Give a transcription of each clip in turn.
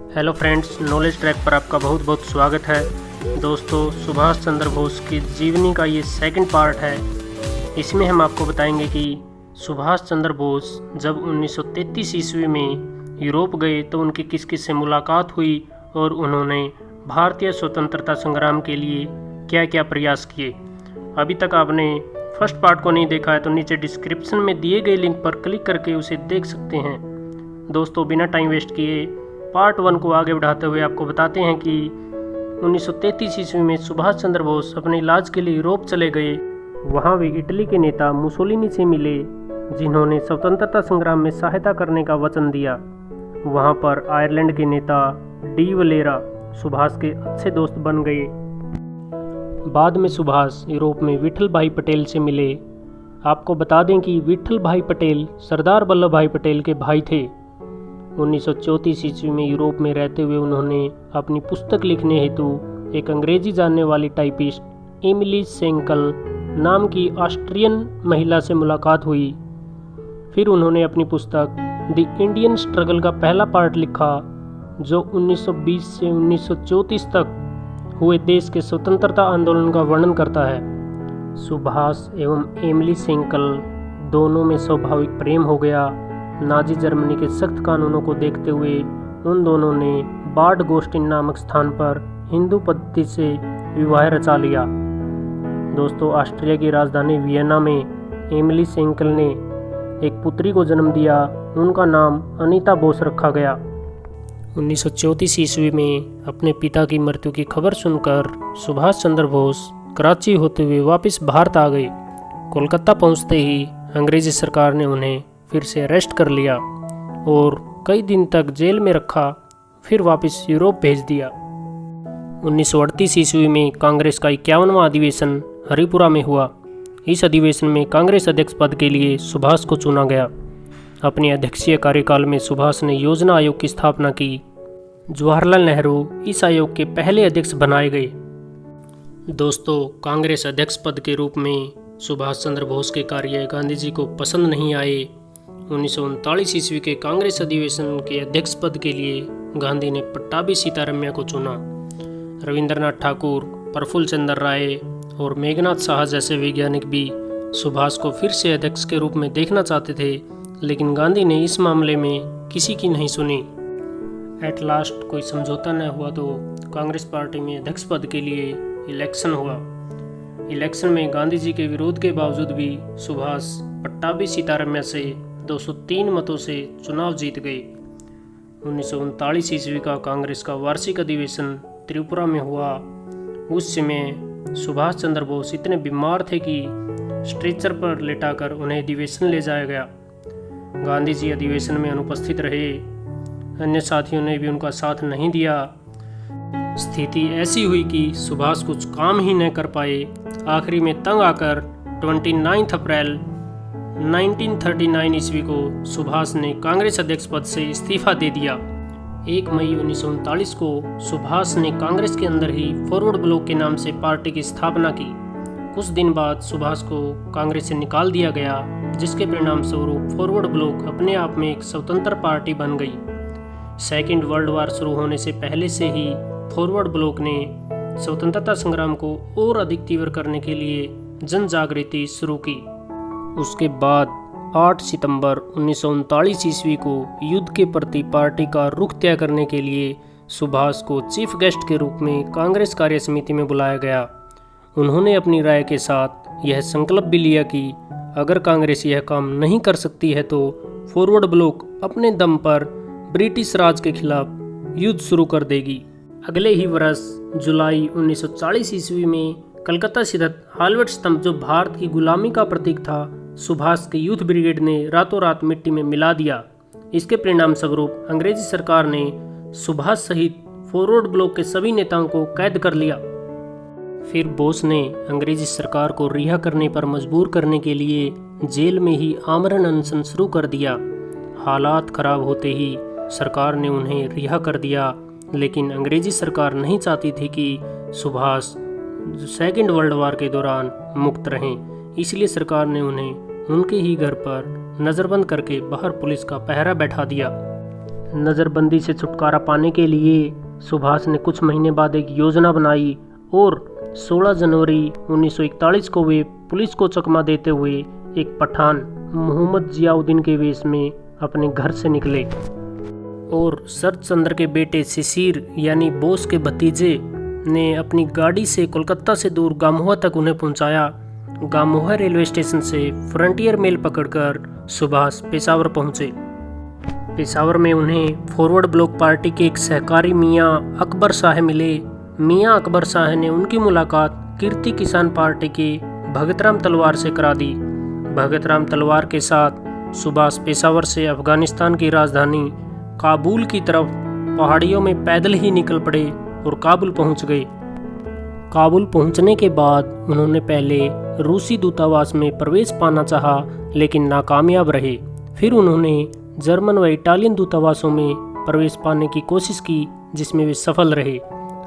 Hello friends, knowledge track पर आपका बहुत बहुत स्वागत है। दोस्तों, सुभाष चंद्र बोस की जीवनी का ये सेकंड पार्ट है। इसमें हम आपको बताएंगे कि सुभाष चंद्र बोस जब 1933 ईस्वी में यूरोप गए तो उनकी किस किस से मुलाकात हुई और उन्होंने भारतीय स्वतंत्रता संग्राम के लिए क्या क्या प्रयास किए। अभी तक आपने फर्स्ट पार्ट को नहीं देखा है तो नीचे डिस्क्रिप्शन में दिए गए लिंक पर क्लिक करके उसे देख सकते हैं। दोस्तों, बिना टाइम वेस्ट किए पार्ट 1 को आगे बढ़ाते हुए आपको बताते हैं कि 1933 ईस्वी में सुभाष चंद्र बोस अपने इलाज के लिए यूरोप चले गए। वहाँ वे इटली के नेता मुसोलिनी से मिले, जिन्होंने स्वतंत्रता संग्राम में सहायता करने का वचन दिया। वहाँ पर आयरलैंड के नेता डी वलेरा सुभाष के अच्छे दोस्त बन गए। बाद में सुभाष यूरोप में विठल भाई पटेल से मिले। आपको बता दें कि विठल भाई पटेल सरदार वल्लभ भाई पटेल के भाई थे। 1934 ईस्वी में यूरोप में रहते हुए उन्होंने अपनी पुस्तक लिखने हेतु एक अंग्रेजी जानने वाली टाइपिस्ट एमिली सेंकल नाम की ऑस्ट्रियन महिला से मुलाकात हुई। फिर उन्होंने अपनी पुस्तक द इंडियन स्ट्रगल का पहला पार्ट लिखा, जो 1920 से 1934 तक हुए देश के स्वतंत्रता आंदोलन का वर्णन करता है। सुभाष एवं एमिली सेंकल दोनों में स्वाभाविक प्रेम हो गया। नाजी जर्मनी के सख्त कानूनों को देखते हुए उन दोनों ने बाड गोस्टिन नामक स्थान पर हिंदू पद्धति से विवाह रचा लिया। दोस्तों, ऑस्ट्रिया की राजधानी वियना में एमिली सेंकल ने एक पुत्री को जन्म दिया। उनका नाम अनीता बोस रखा गया। 1934 ईस्वी में अपने पिता की मृत्यु की खबर सुनकर सुभाष चंद्र बोस कराची होते हुए वापस भारत आ गए। कोलकाता पहुंचते ही अंग्रेजी सरकार ने उन्हें फिर से अरेस्ट कर लिया और कई दिन तक जेल में रखा, फिर वापस यूरोप भेज दिया। 1938 ईस्वी में कांग्रेस का 51वां अधिवेशन हरिपुरा में हुआ। इस अधिवेशन में कांग्रेस अध्यक्ष पद के लिए सुभाष को चुना गया। अपने अध्यक्षीय कार्यकाल में सुभाष ने योजना आयोग की स्थापना की। जवाहरलाल नेहरू इस आयोग के पहले अध्यक्ष बनाए गए। दोस्तों, कांग्रेस अध्यक्ष पद के रूप में सुभाष चंद्र बोस के कार्य गांधी जी को पसंद नहीं आए। 1939 ईस्वी के कांग्रेस अधिवेशन के अध्यक्ष पद के लिए गांधी ने पट्टाभी सीतारमैया को चुना। रविंद्रनाथ ठाकुर, प्रफुल्ल चंद्र राय और मेघनाथ साहा जैसे वैज्ञानिक भी सुभाष को फिर से अध्यक्ष के रूप में देखना चाहते थे, लेकिन गांधी ने इस मामले में किसी की नहीं सुनी। एट लास्ट कोई समझौता न हुआ तो कांग्रेस पार्टी में अध्यक्ष पद के लिए इलेक्शन हुआ। इलेक्शन में गांधी जी के विरोध के बावजूद भी सुभाष पट्टाभी सीतारमैया से 203 मतों से चुनाव जीत गए। 1939 ईस्वी का कांग्रेस का वार्षिक अधिवेशन त्रिपुरा में हुआ। उस समय सुभाष चंद्र बोस इतने बीमार थे कि स्ट्रेचर पर लेटाकर उन्हें अधिवेशन ले जाया गया। गांधी जी अधिवेशन में अनुपस्थित रहे। अन्य साथियों ने भी उनका साथ नहीं दिया। स्थिति ऐसी हुई कि सुभाष कुछ काम ही न कर पाए। आखिरी में तंग आकर 29 अप्रैल 1939 ईस्वी को सुभाष ने कांग्रेस अध्यक्ष पद से इस्तीफा दे दिया। 1 मई 1939 को सुभाष ने कांग्रेस के अंदर ही फॉरवर्ड ब्लॉक के नाम से पार्टी की स्थापना की। कुछ दिन बाद सुभाष को कांग्रेस से निकाल दिया गया, जिसके परिणाम स्वरूप फॉरवर्ड ब्लॉक अपने आप में एक स्वतंत्र पार्टी बन गई। सेकेंड वर्ल्ड वार शुरू होने से पहले से ही फॉरवर्ड ब्लॉक ने स्वतंत्रता संग्राम को और अधिक तीव्र करने के लिए जन जागृति शुरू की। उसके बाद 8 सितंबर 1939 ईस्वी को युद्ध के प्रति पार्टी का रुख तय करने के लिए सुभाष को चीफ गेस्ट के रूप में कांग्रेस कार्य समिति में बुलाया गया। उन्होंने अपनी राय के साथ यह संकल्प भी लिया कि अगर कांग्रेस यह काम नहीं कर सकती है तो फॉरवर्ड ब्लॉक अपने दम पर ब्रिटिश राज के खिलाफ युद्ध शुरू कर देगी। अगले ही वर्ष जुलाई 1940 ईस्वी में कलकत्ता स्थित हाल्वर्ड स्तंभ, जो भारत की गुलामी का प्रतीक था, सुभाष के यूथ ब्रिगेड ने रातों रात मिट्टी में मिला दिया। इसके परिणाम स्वरूप अंग्रेजी सरकार ने सुभाष सहित फॉरवर्ड ब्लॉक के सभी नेताओं को कैद कर लिया। फिर बोस ने अंग्रेजी सरकार को रिहा करने पर मजबूर करने के लिए जेल में ही आमरण अनशन शुरू कर दिया। हालात खराब होते ही सरकार ने उन्हें रिहा कर दिया, लेकिन अंग्रेजी सरकार नहीं चाहती थी कि सुभाष सेकेंड वर्ल्ड वार के दौरान मुक्त रहें। इसलिए सरकार ने उन्हें उनके ही घर पर नज़रबंद करके बाहर पुलिस का पहरा बैठा दिया। नज़रबंदी से छुटकारा पाने के लिए सुभाष ने कुछ महीने बाद एक योजना बनाई और 16 जनवरी 1941 को वे पुलिस को चकमा देते हुए एक पठान मोहम्मद जियाउद्दीन के वेश में अपने घर से निकले और शरद चंद्र के बेटे शिशिर यानी बोस के भतीजे ने अपनी गाड़ी से कोलकाता से दूर गामोहा तक उन्हें पहुंचाया। गामोहा रेलवे स्टेशन से फ्रंटियर मेल पकड़कर सुभाष पेशावर पहुंचे। पेशावर में उन्हें फॉरवर्ड ब्लॉक पार्टी के एक सहकारी मियां अकबर शाह मिले। मियां अकबर शाह ने उनकी मुलाकात कीर्ति किसान पार्टी के भगतराम तलवार से करा दी। भगतराम तलवार के साथ सुभाष पेशावर से अफगानिस्तान की राजधानी काबुल की तरफ पहाड़ियों में पैदल ही निकल पड़े और काबुल पहुंच गए। काबुल पहुंचने के बाद उन्होंने पहले रूसी दूतावास में प्रवेश पाना चाहा लेकिन नाकामयाब रहे। फिर उन्होंने जर्मन व इटालियन दूतावासों में प्रवेश पाने की कोशिश की जिसमें वे सफल रहे।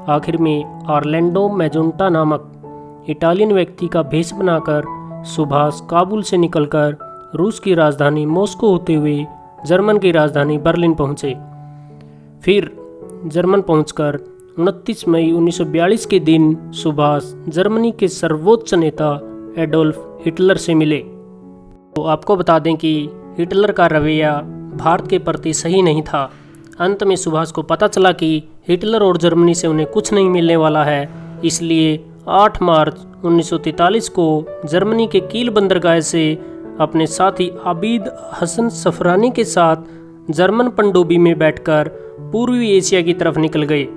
आखिर में ऑरलैंडो मैजोंटा नामक इटालियन व्यक्ति का भेष बनाकर सुभाष काबुल से निकलकर रूस की राजधानी मॉस्को होते हुए जर्मन की राजधानी बर्लिन पहुंचे। फिर जर्मन पहुंचकर 29 मई 1942 के दिन सुभाष जर्मनी के सर्वोच्च नेता एडोल्फ हिटलर से मिले। तो आपको बता दें कि हिटलर का रवैया भारत के प्रति सही नहीं था। अंत में सुभाष को पता चला कि हिटलर और जर्मनी से उन्हें कुछ नहीं मिलने वाला है, इसलिए 8 मार्च 1943 को जर्मनी के कील बंदरगाह से अपने साथी आबिद हसन सफरानी के साथ जर्मन पनडुब्बी में बैठकर पूर्वी एशिया की तरफ निकल गए।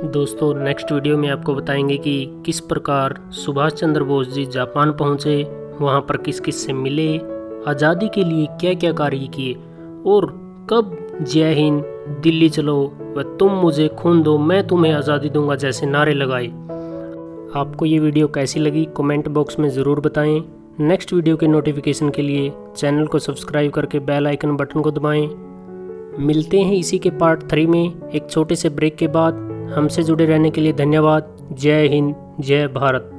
दोस्तों नेक्स्ट वीडियो में आपको बताएंगे कि किस प्रकार सुभाष चंद्र बोस जी जापान पहुँचे, वहाँ पर किस किस से मिले, आज़ादी के लिए क्या क्या कार्य किए और कब जय हिंद, दिल्ली चलो व तुम मुझे खून दो मैं तुम्हें आज़ादी दूंगा जैसे नारे लगाए। आपको ये वीडियो कैसी लगी कमेंट बॉक्स में ज़रूर बताएं। नेक्स्ट वीडियो के नोटिफिकेशन के लिए चैनल को सब्सक्राइब करके बेल आइकन बटन को दबाएं। मिलते हैं इसी के पार्ट 3 में एक छोटे से ब्रेक के बाद। हमसे जुड़े रहने के लिए धन्यवाद। जय हिंद, जय भारत।